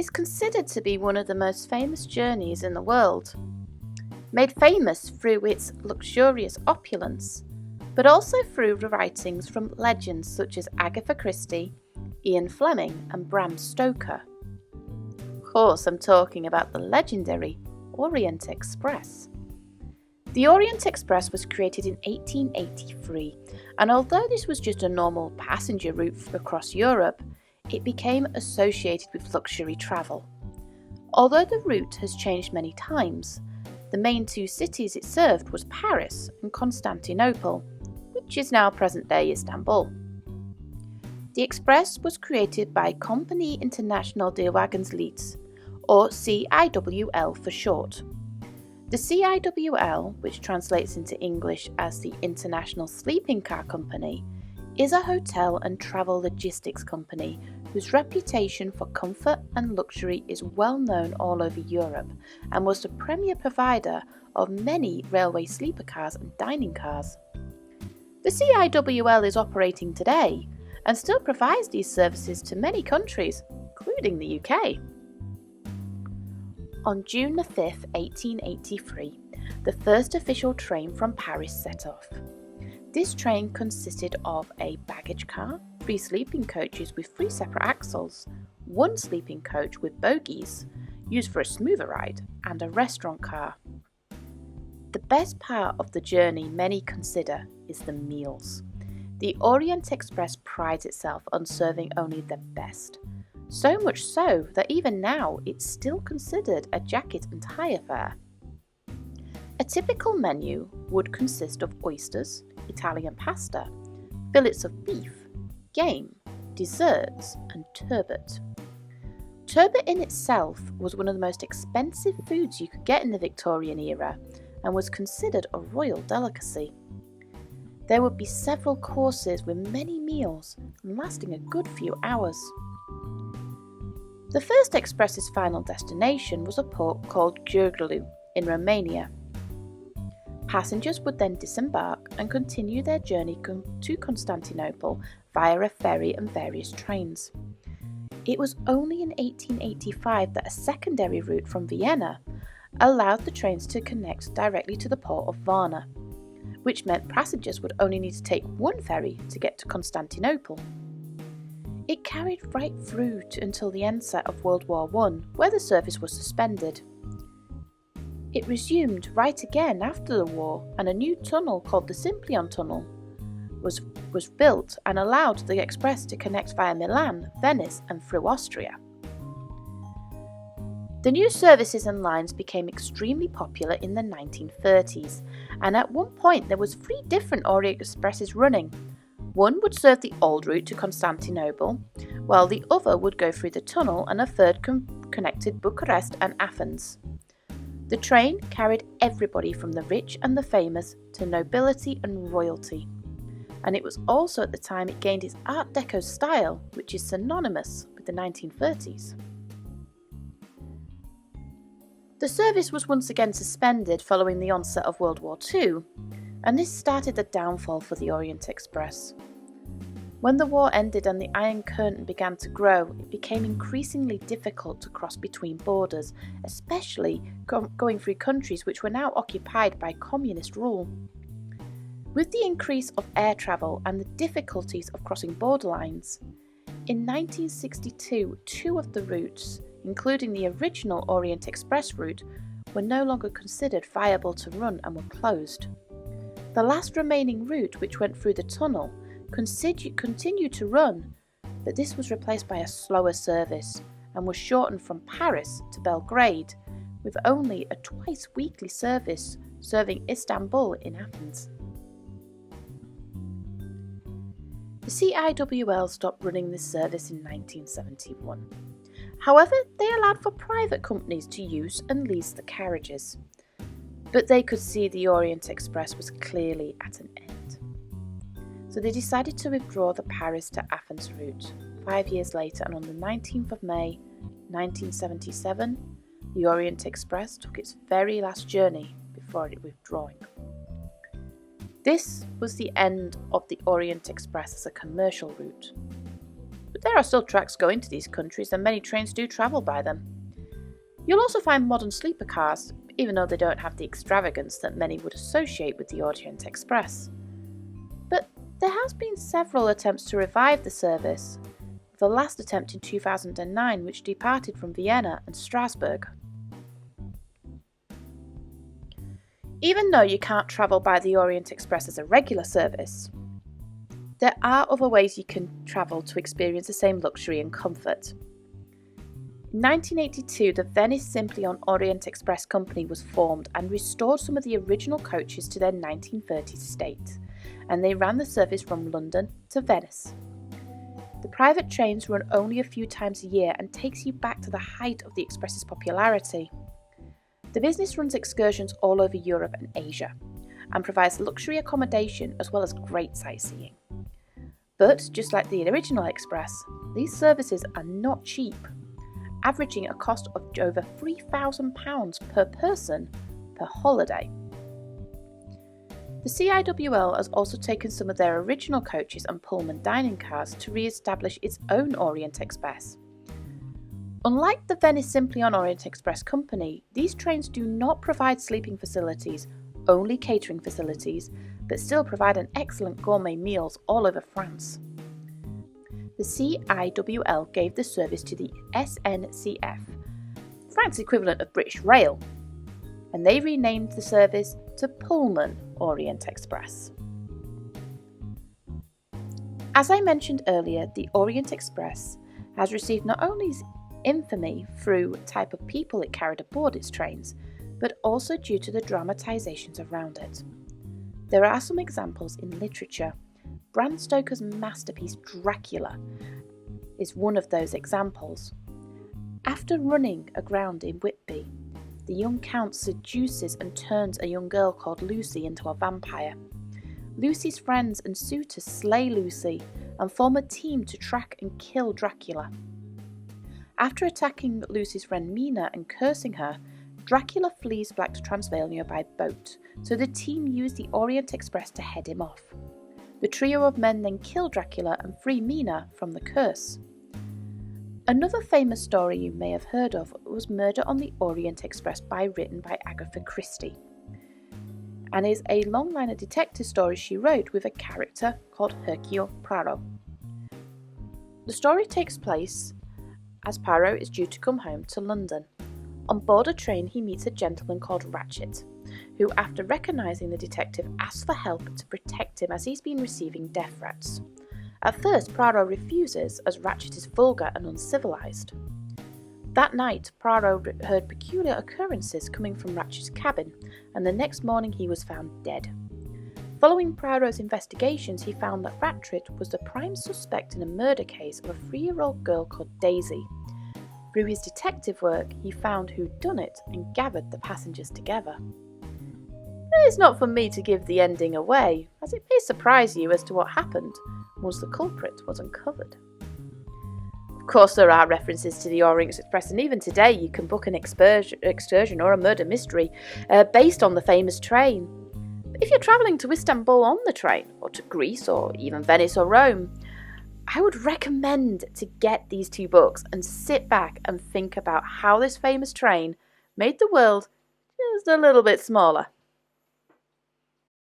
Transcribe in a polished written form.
is considered to be one of the most famous journeys in the world, made famous through its luxurious opulence, but also through the writings from legends such as Agatha Christie, Ian Fleming and Bram Stoker. Of course, I'm talking about the legendary Orient Express. The Orient Express was created in 1883, and although this was just a normal passenger route across Europe, it became associated with luxury travel. Although the route has changed many times, the main two cities it served was Paris and Constantinople, which is now present-day Istanbul. The express was created by Compagnie Internationale des Wagons-Lits, or CIWL for short. The CIWL, which translates into English as the International Sleeping Car Company, is a hotel and travel logistics company whose reputation for comfort and luxury is well known all over Europe and was the premier provider of many railway sleeper cars and dining cars. The CIWL is operating today and still provides these services to many countries, including the UK. On June 5, 1883, the first official train from Paris set off. This train consisted of a baggage car, 3 sleeping coaches with 3 separate axles, 1 sleeping coach with bogies, used for a smoother ride, and a restaurant car. The best part of the journey many consider is the meals. The Orient Express prides itself on serving only the best. So much so that even now it's still considered a jacket and tie affair. A typical menu would consist of oysters, Italian pasta, fillets of beef, game, desserts and turbot. Turbot in itself was one of the most expensive foods you could get in the Victorian era and was considered a royal delicacy. There would be several courses with many meals and lasting a good few hours. The first express's final destination was a port called Giurgiu in Romania. Passengers would then disembark and continue their journey to Constantinople via a ferry and various trains. It was only in 1885 that a secondary route from Vienna allowed the trains to connect directly to the port of Varna, which meant passengers would only need to take 1 ferry to get to Constantinople. It carried right through until the onset of World War I, where the service was suspended. It resumed right again after the war, and a new tunnel called the Simplon Tunnel was built and allowed the express to connect via Milan, Venice and through Austria. The new services and lines became extremely popular in the 1930s, and at one point there was 3 different Orient Expresses running. One would serve the old route to Constantinople, while the other would go through the tunnel, and a third connected Bucharest and Athens. The train carried everybody from the rich and the famous to nobility and royalty. And it was also at the time it gained its Art Deco style, which is synonymous with the 1930s. The service was once again suspended following the onset of World War II, and this started the downfall for the Orient Express. When the war ended and the Iron Curtain began to grow, it became increasingly difficult to cross between borders, especially going through countries which were now occupied by communist rule. With the increase of air travel and the difficulties of crossing borderlines, in 1962, 2 of the routes, including the original Orient Express route, were no longer considered viable to run and were closed. The last remaining route, which went through the tunnel, continued to run, but this was replaced by a slower service and was shortened from Paris to Belgrade, with only a twice-weekly service serving Istanbul in Athens. The CIWL stopped running this service in 1971. However, they allowed for private companies to use and lease the carriages, but they could see the Orient Express was clearly at an end. So they decided to withdraw the Paris to Athens route 5 years later, and on the 19th of May 1977, the Orient Express took its very last journey before it withdrawing. This was the end of the Orient Express as a commercial route. But but there are still tracks going to these countries and many trains do travel by them. You'll also find modern sleeper cars, even though they don't have the extravagance that many would associate with the Orient Express. But there has been several attempts to revive the service, the last attempt in 2009 which departed from Vienna and Strasbourg. Even though you can't travel by the Orient Express as a regular service, there are other ways you can travel to experience the same luxury and comfort. In 1982, the Venice Simplon Orient Express Company was formed and restored some of the original coaches to their 1930s state, and they ran the service from London to Venice. The private trains run only a few times a year and takes you back to the height of the Express's popularity. The business runs excursions all over Europe and Asia, and provides luxury accommodation as well as great sightseeing. But, just like the original Express, these services are not cheap, averaging a cost of over £3,000 per person per holiday. The CIWL has also taken some of their original coaches and Pullman dining cars to re-establish its own Orient Express. Unlike the Venice Simplon Orient Express Company, these trains do not provide sleeping facilities, only catering facilities, but still provide an excellent gourmet meals all over France. The CIWL gave the service to the SNCF, France's equivalent of British Rail, and they renamed the service to Pullman Orient Express. As I mentioned earlier, the Orient Express has received not only infamy through the type of people it carried aboard its trains, but also due to the dramatisations around it. There are some examples in literature. Bram Stoker's masterpiece Dracula is one of those examples. After running aground in Whitby, the young count seduces and turns a young girl called Lucy into a vampire. Lucy's friends and suitors slay Lucy and form a team to track and kill Dracula. After attacking Lucy's friend Mina and cursing her, Dracula flees back to Transylvania by boat, so the team use the Orient Express to head him off. The trio of men then kill Dracula and free Mina from the curse. Another famous story you may have heard of was Murder on the Orient Express written by Agatha Christie, and is a long line of detective stories she wrote with a character called Hercule Poirot. The story takes place as Poirot is due to come home to London. On board a train he meets a gentleman called Ratchet, who after recognising the detective asks for help to protect him as he's been receiving death threats. At first Poirot refuses as Ratchet is vulgar and uncivilised. That night Poirot heard peculiar occurrences coming from Ratchet's cabin, and the next morning he was found dead. Following Poirot's investigations, he found that Ratchet was the prime suspect in a murder case of a 3-year-old girl called Daisy. Through his detective work, he found who'd done it and gathered the passengers together. It's not for me to give the ending away, as it may surprise you as to what happened once the culprit was uncovered. Of course, there are references to the Orient Express, and even today you can book an excursion or a murder mystery based on the famous train. If you're travelling to Istanbul on the train, or to Greece, or even Venice or Rome, I would recommend to get these 2 books and sit back and think about how this famous train made the world just a little bit smaller.